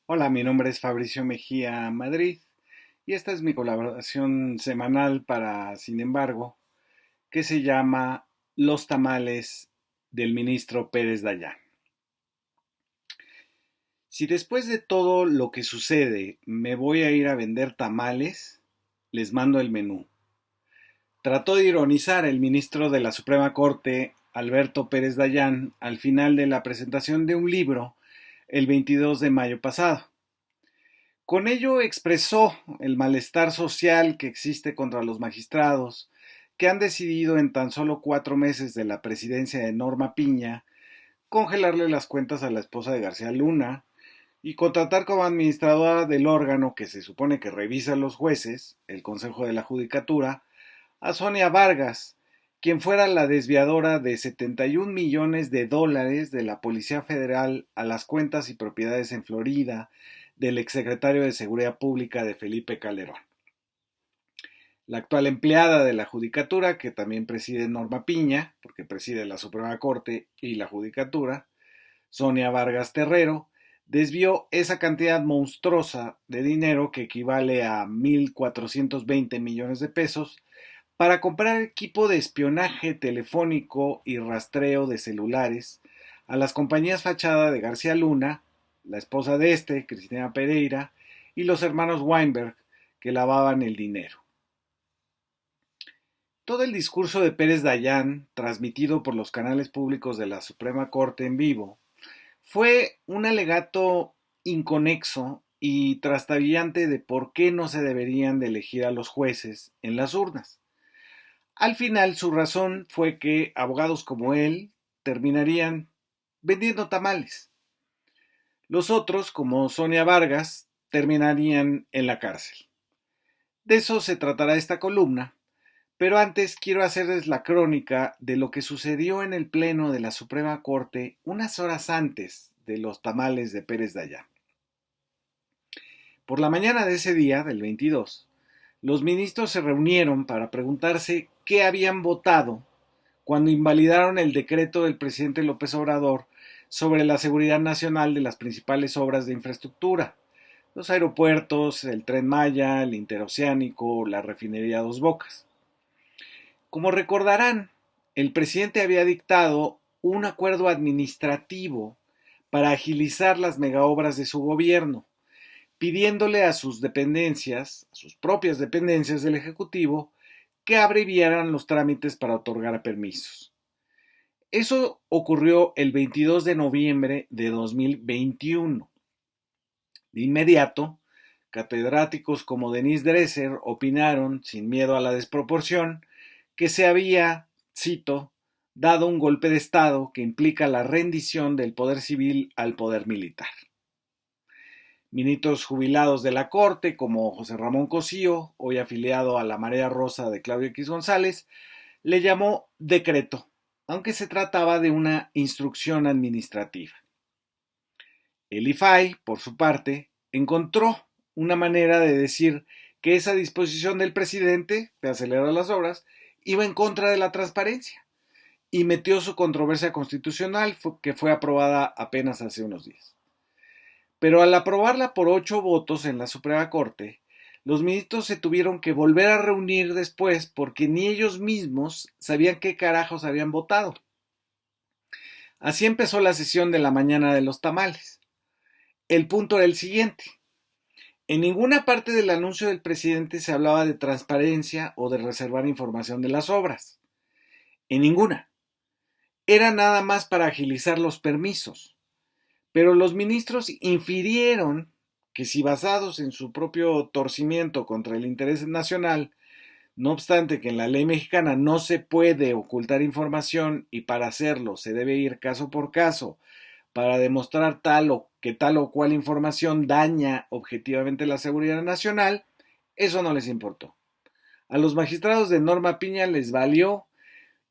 Hola, mi nombre es Fabricio Mejía Madrid y esta es mi colaboración semanal para Sin embargo, que se llama Los tamales del ministro Pérez Dayán. Si después de todo lo que sucede me voy a ir a vender tamales, les mando el menú. Trató de ironizar el ministro de la Suprema Corte, Alberto Pérez Dayán, al final de la presentación de un libro el 22 de mayo pasado. Con ello expresó el malestar social que existe contra los magistrados, que han decidido en tan solo 4 meses de la presidencia de Norma Piña congelarle las cuentas a la esposa de García Luna y contratar como administradora del órgano que se supone que revisa a los jueces, el Consejo de la Judicatura, a Sonia Vargas, quien fuera la desviadora de 71 millones de dólares de la Policía Federal a las cuentas y propiedades en Florida del exsecretario de Seguridad Pública de Felipe Calderón. La actual empleada de la Judicatura, que también preside Norma Piña, porque preside la Suprema Corte y la Judicatura, Sonia Vargas Terrero, desvió esa cantidad monstruosa de dinero que equivale a 1.420 millones de pesos para comprar equipo de espionaje telefónico y rastreo de celulares a las compañías fachada de García Luna, la esposa de este, Cristina Pereira, y los hermanos Weinberg, que lavaban el dinero. Todo el discurso de Pérez Dayán, transmitido por los canales públicos de la Suprema Corte en vivo, fue un alegato inconexo y trastabillante de por qué no se deberían de elegir a los jueces en las urnas. Al final su razón fue que abogados como él terminarían vendiendo tamales. Los otros, como Sonia Vargas, terminarían en la cárcel. De eso se tratará esta columna, pero antes quiero hacerles la crónica de lo que sucedió en el Pleno de la Suprema Corte unas horas antes de los tamales de Pérez Dayán. Por la mañana de ese día, del 22, los ministros se reunieron para preguntarse qué habían votado cuando invalidaron el decreto del presidente López Obrador sobre la seguridad nacional de las principales obras de infraestructura, los aeropuertos, el Tren Maya, el Interoceánico, la refinería Dos Bocas. Como recordarán, el presidente había dictado un acuerdo administrativo para agilizar las megaobras de su gobierno, pidiéndole a sus dependencias, a sus propias dependencias del Ejecutivo, que abreviaran los trámites para otorgar permisos. Eso ocurrió el 22 de noviembre de 2021. De inmediato, catedráticos como Denise Dresser opinaron, sin miedo a la desproporción, que se había, cito, dado un golpe de Estado que implica la rendición del poder civil al poder militar. Ministros jubilados de la Corte, como José Ramón Cosío, hoy afiliado a la Marea Rosa de Claudio X González, le llamó decreto, aunque se trataba de una instrucción administrativa. El IFAI, por su parte, encontró una manera de decir que esa disposición del presidente de acelerar las obras iba en contra de la transparencia y metió su controversia constitucional que fue aprobada apenas hace unos días. Pero al aprobarla por 8 votos en la Suprema Corte, los ministros se tuvieron que volver a reunir después porque ni ellos mismos sabían qué carajos habían votado. Así empezó la sesión de la mañana de los tamales. El punto era el siguiente. En ninguna parte del anuncio del presidente se hablaba de transparencia o de reservar información de las obras. En ninguna. Era nada más para agilizar los permisos. Pero los ministros infirieron que si basados en su propio torcimiento contra el interés nacional, no obstante que en la ley mexicana no se puede ocultar información y para hacerlo se debe ir caso por caso para demostrar tal o cual información daña objetivamente la seguridad nacional, eso no les importó. A los magistrados de Norma Piña les valió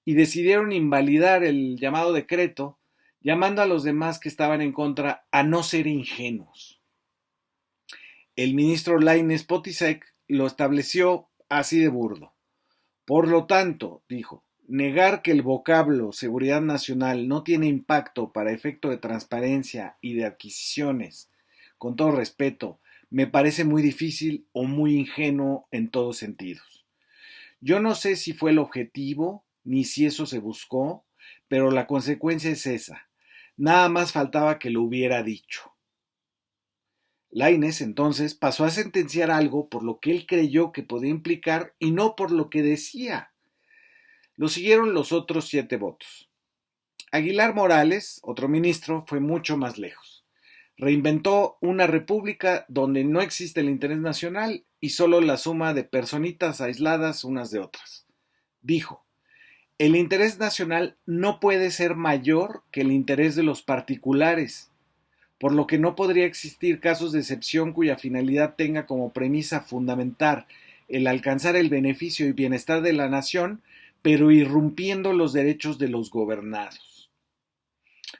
y decidieron invalidar el llamado decreto, llamando a los demás que estaban en contra a no ser ingenuos. El ministro Lainez Potisek lo estableció así de burdo. Por lo tanto, dijo, negar que el vocablo seguridad nacional no tiene impacto para efecto de transparencia y de adquisiciones, con todo respeto, me parece muy difícil o muy ingenuo en todos sentidos. Yo no sé si fue el objetivo, ni si eso se buscó, pero la consecuencia es esa. Nada más faltaba que lo hubiera dicho. Lainez entonces pasó a sentenciar algo por lo que él creyó que podía implicar y no por lo que decía. Lo siguieron los otros 7 votos. Aguilar Morales, otro ministro, fue mucho más lejos. Reinventó una república donde no existe el interés nacional y solo la suma de personitas aisladas unas de otras. Dijo, el interés nacional no puede ser mayor que el interés de los particulares, por lo que no podría existir casos de excepción cuya finalidad tenga como premisa fundamental el alcanzar el beneficio y bienestar de la nación, pero irrumpiendo los derechos de los gobernados.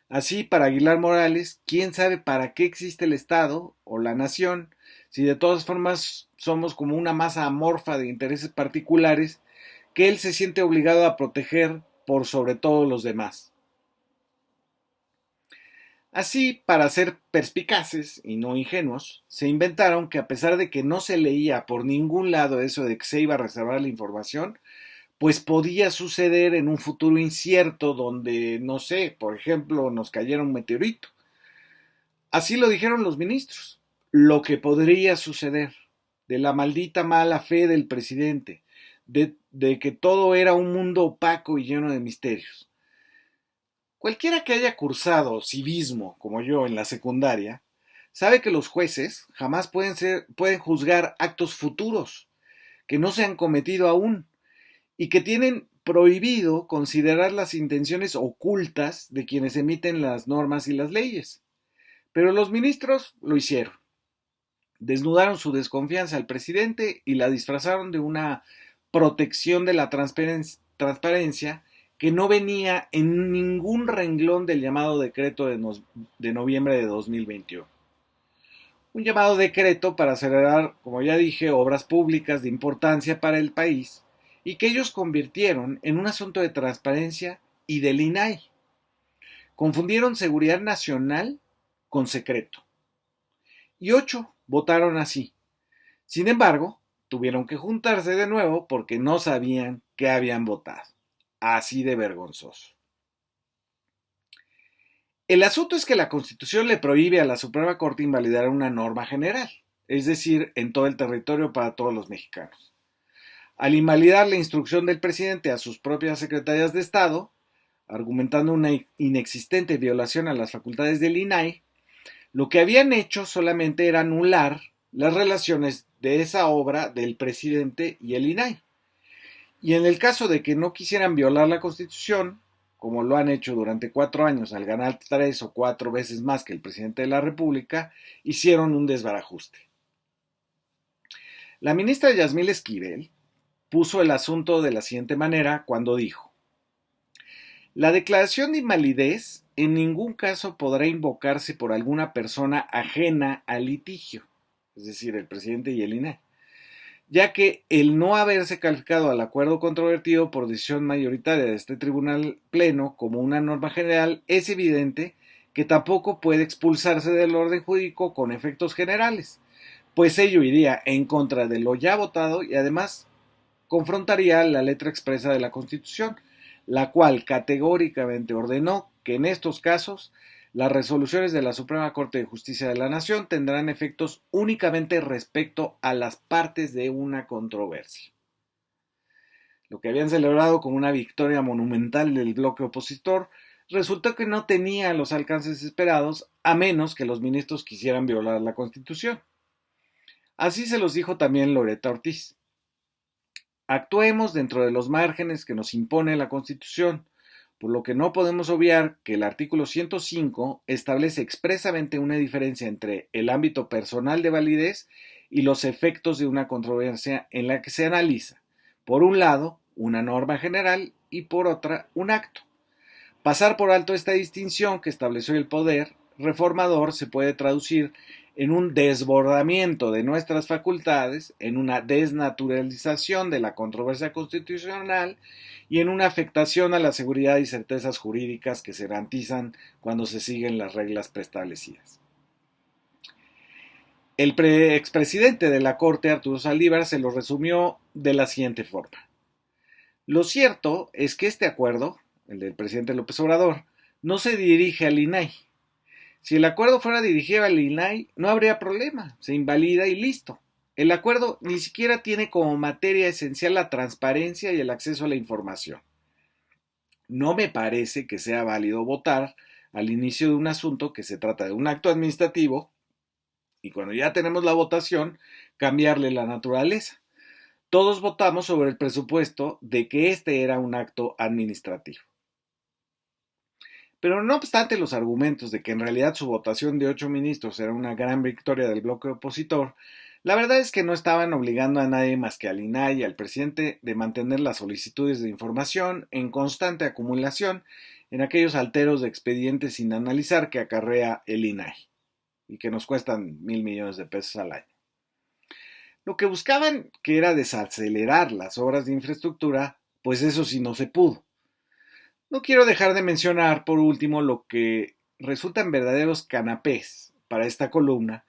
Así, para Aguilar Morales, ¿quién sabe para qué existe el Estado o la nación, si de todas formas somos como una masa amorfa de intereses particulares que él se siente obligado a proteger por sobre todos los demás? Así, para ser perspicaces y no ingenuos, se inventaron que a pesar de que no se leía por ningún lado eso de que se iba a reservar la información, pues podía suceder en un futuro incierto donde, no sé, por ejemplo, nos cayera un meteorito. Así lo dijeron los ministros, lo que podría suceder, de la maldita mala fe del presidente, de que todo era un mundo opaco y lleno de misterios. Cualquiera que haya cursado civismo, como yo, en la secundaria, sabe que los jueces jamás pueden juzgar actos futuros que no se han cometido aún y que tienen prohibido considerar las intenciones ocultas de quienes emiten las normas y las leyes. Pero los ministros lo hicieron. Desnudaron su desconfianza al presidente y la disfrazaron de una protección de la transparencia que no venía en ningún renglón del llamado decreto de noviembre de 2021. Un llamado decreto para acelerar, como ya dije, obras públicas de importancia para el país y que ellos convirtieron en un asunto de transparencia y del INAI. Confundieron seguridad nacional con secreto. Y 8 votaron así. Sin embargo, tuvieron que juntarse de nuevo porque no sabían qué habían votado. Así de vergonzoso. El asunto es que la Constitución le prohíbe a la Suprema Corte invalidar una norma general, es decir, en todo el territorio para todos los mexicanos. Al invalidar la instrucción del presidente a sus propias secretarias de Estado, argumentando una inexistente violación a las facultades del INAI, lo que habían hecho solamente era anular las relaciones de esa obra del presidente y el INAI. Y en el caso de que no quisieran violar la Constitución, como lo han hecho durante 4 años al ganar 3 o 4 veces más que el presidente de la República, hicieron un desbarajuste. La ministra Yasmín Esquivel puso el asunto de la siguiente manera cuando dijo: la declaración de invalidez en ningún caso podrá invocarse por alguna persona ajena al litigio, es decir, el presidente y el INAI, ya que el no haberse calificado al acuerdo controvertido por decisión mayoritaria de este tribunal pleno como una norma general, es evidente que tampoco puede expulsarse del orden jurídico con efectos generales, pues ello iría en contra de lo ya votado y además confrontaría la letra expresa de la Constitución, la cual categóricamente ordenó que en estos casos las resoluciones de la Suprema Corte de Justicia de la Nación tendrán efectos únicamente respecto a las partes de una controversia. Lo que habían celebrado como una victoria monumental del bloque opositor resultó que no tenía los alcances esperados, a menos que los ministros quisieran violar la Constitución. Así se los dijo también Loretta Ortiz. Actuemos dentro de los márgenes que nos impone la Constitución, por lo que no podemos obviar que el artículo 105 establece expresamente una diferencia entre el ámbito personal de validez y los efectos de una controversia en la que se analiza, por un lado, una norma general y por otra, un acto. Pasar por alto esta distinción que estableció el poder reformador se puede traducir en un desbordamiento de nuestras facultades, en una desnaturalización de la controversia constitucional y en una afectación a la seguridad y certezas jurídicas que se garantizan cuando se siguen las reglas preestablecidas. El expresidente de la Corte, Arturo Saldívar, se lo resumió de la siguiente forma. Lo cierto es que este acuerdo, el del presidente López Obrador, no se dirige al INAI. Si el acuerdo fuera dirigido al INAI, no habría problema, se invalida y listo. El acuerdo ni siquiera tiene como materia esencial la transparencia y el acceso a la información. No me parece que sea válido votar al inicio de un asunto que se trata de un acto administrativo y cuando ya tenemos la votación, cambiarle la naturaleza. Todos votamos sobre el presupuesto de que este era un acto administrativo. Pero no obstante los argumentos de que en realidad su votación de 8 ministros era una gran victoria del bloque opositor, la verdad es que no estaban obligando a nadie más que al INAI y al presidente de mantener las solicitudes de información en constante acumulación en aquellos alteros de expedientes sin analizar que acarrea el INAI y que nos cuestan 1,000 millones de pesos al año. Lo que buscaban, que era desacelerar las obras de infraestructura, pues eso sí no se pudo. No quiero dejar de mencionar, por último, lo que resultan verdaderos canapés para esta columna,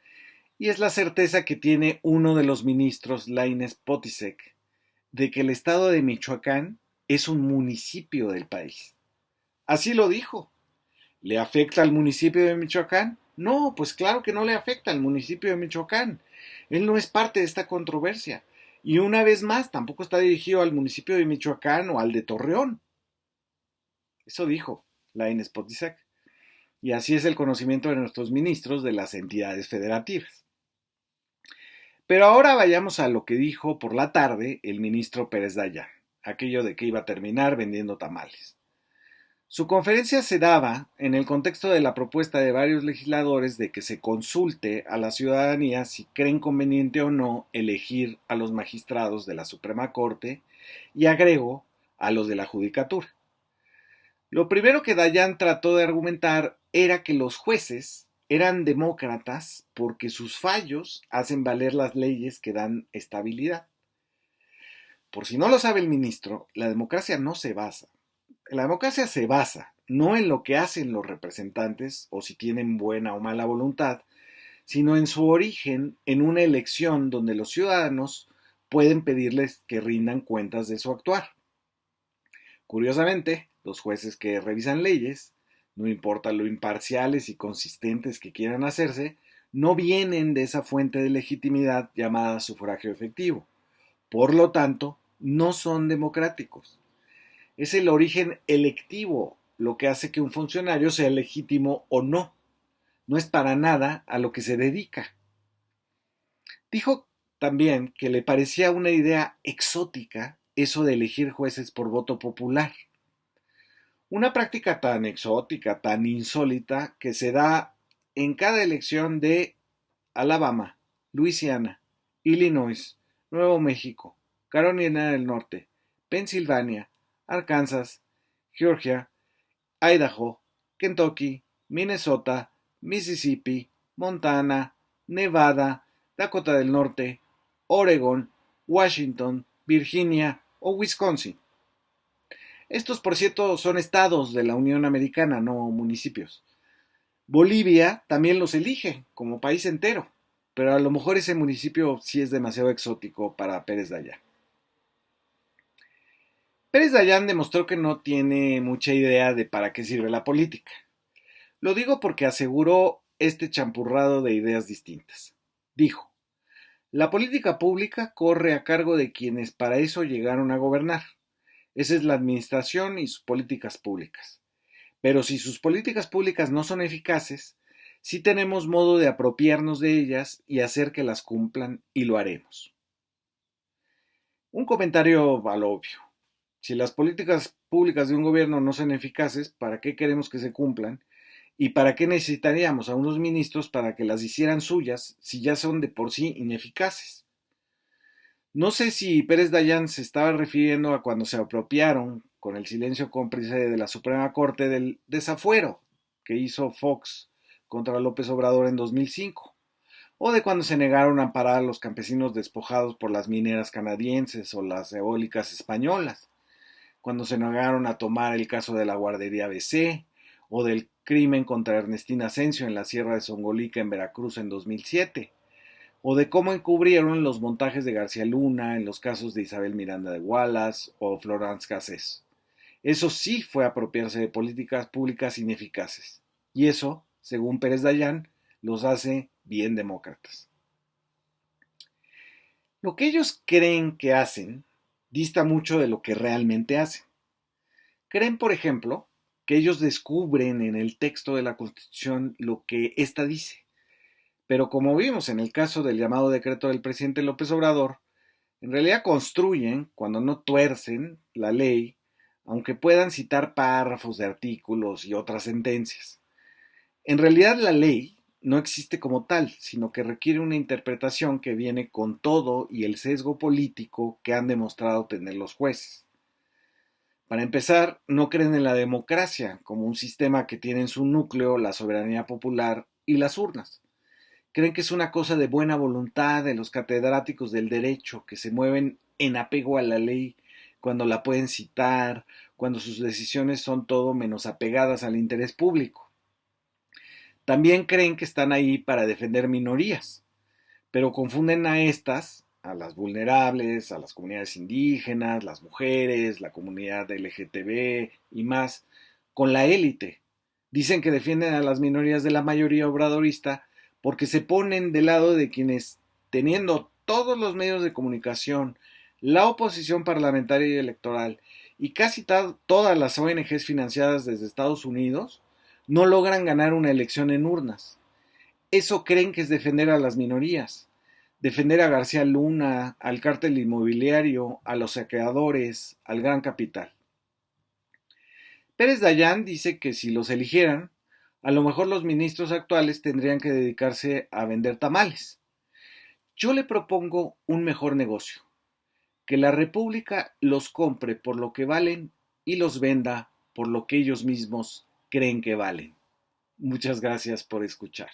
y es la certeza que tiene uno de los ministros, Lainez Potisek, de que el estado de Michoacán es un municipio del país. Así lo dijo. ¿Le afecta al municipio de Michoacán? No, pues claro que no le afecta al municipio de Michoacán. Él no es parte de esta controversia. Y una vez más, tampoco está dirigido al municipio de Michoacán o al de Torreón. Eso dijo Lainez Potisek. Y así es el conocimiento de nuestros ministros de las entidades federativas. Pero ahora vayamos a lo que dijo por la tarde el ministro Pérez Dayán, aquello de que iba a terminar vendiendo tamales. Su conferencia se daba en el contexto de la propuesta de varios legisladores de que se consulte a la ciudadanía si creen conveniente o no elegir a los magistrados de la Suprema Corte y agregó a los de la Judicatura. Lo primero que Dayan trató de argumentar era que los jueces eran demócratas porque sus fallos hacen valer las leyes que dan estabilidad. Por si no lo sabe el ministro, la democracia no se basa. La democracia se basa no en lo que hacen los representantes o si tienen buena o mala voluntad, sino en su origen en una elección donde los ciudadanos pueden pedirles que rindan cuentas de su actuar. Curiosamente, los jueces que revisan leyes, no importa lo imparciales y consistentes que quieran hacerse, no vienen de esa fuente de legitimidad llamada sufragio efectivo. Por lo tanto, no son democráticos. Es el origen electivo lo que hace que un funcionario sea legítimo o no. No es para nada a lo que se dedica. Dijo también que le parecía una idea exótica eso de elegir jueces por voto popular. Una práctica tan exótica, tan insólita, que se da en cada elección de Alabama, Luisiana, Illinois, Nuevo México, Carolina del Norte, Pensilvania, Arkansas, Georgia, Idaho, Kentucky, Minnesota, Mississippi, Montana, Nevada, Dakota del Norte, Oregon, Washington, Virginia o Wisconsin. Estos, por cierto, son estados de la Unión Americana, no municipios. Bolivia también los elige como país entero, pero a lo mejor ese municipio sí es demasiado exótico para Pérez Dayán. Pérez Dayán demostró que no tiene mucha idea de para qué sirve la política. Lo digo porque aseguró este champurrado de ideas distintas. Dijo, la política pública corre a cargo de quienes para eso llegaron a gobernar. Esa es la administración y sus políticas públicas. Pero si sus políticas públicas no son eficaces, sí tenemos modo de apropiarnos de ellas y hacer que las cumplan y lo haremos. Un comentario al obvio. Si las políticas públicas de un gobierno no son eficaces, ¿para qué queremos que se cumplan? ¿Y para qué necesitaríamos a unos ministros para que las hicieran suyas si ya son de por sí ineficaces? No sé si Pérez Dayán se estaba refiriendo a cuando se apropiaron, con el silencio cómplice de la Suprema Corte, del desafuero que hizo Fox contra López Obrador en 2005, o de cuando se negaron a amparar a los campesinos despojados por las mineras canadienses o las eólicas españolas, cuando se negaron a tomar el caso de la guardería ABC, o del crimen contra Ernestina Asensio en la Sierra de Songolica en Veracruz en 2007, o de cómo encubrieron los montajes de García Luna en los casos de Isabel Miranda de Wallace o Florence Cassés. Eso sí fue apropiarse de políticas públicas ineficaces. Y eso, según Pérez Dayán, los hace bien demócratas. Lo que ellos creen que hacen dista mucho de lo que realmente hacen. Creen, por ejemplo, que ellos descubren en el texto de la Constitución lo que ésta dice. Pero como vimos en el caso del llamado decreto del presidente López Obrador, en realidad construyen, cuando no tuercen, la ley, aunque puedan citar párrafos de artículos y otras sentencias. En realidad la ley no existe como tal, sino que requiere una interpretación que viene con todo y el sesgo político que han demostrado tener los jueces. Para empezar, no creen en la democracia como un sistema que tiene en su núcleo la soberanía popular y las urnas. Creen que es una cosa de buena voluntad de los catedráticos del derecho que se mueven en apego a la ley cuando la pueden citar, cuando sus decisiones son todo menos apegadas al interés público. También creen que están ahí para defender minorías, pero confunden a estas, a las vulnerables, a las comunidades indígenas, las mujeres, la comunidad LGTB y más, con la élite. Dicen que defienden a las minorías de la mayoría obradorista porque se ponen del lado de quienes, teniendo todos los medios de comunicación, la oposición parlamentaria y electoral y casi todas las ONGs financiadas desde Estados Unidos, no logran ganar una elección en urnas. Eso creen que es defender a las minorías, defender a García Luna, al cártel inmobiliario, a los saqueadores, al gran capital. Pérez Dayán dice que si los eligieran, a lo mejor los ministros actuales tendrían que dedicarse a vender tamales. Yo le propongo un mejor negocio, que la República los compre por lo que valen y los venda por lo que ellos mismos creen que valen. Muchas gracias por escuchar.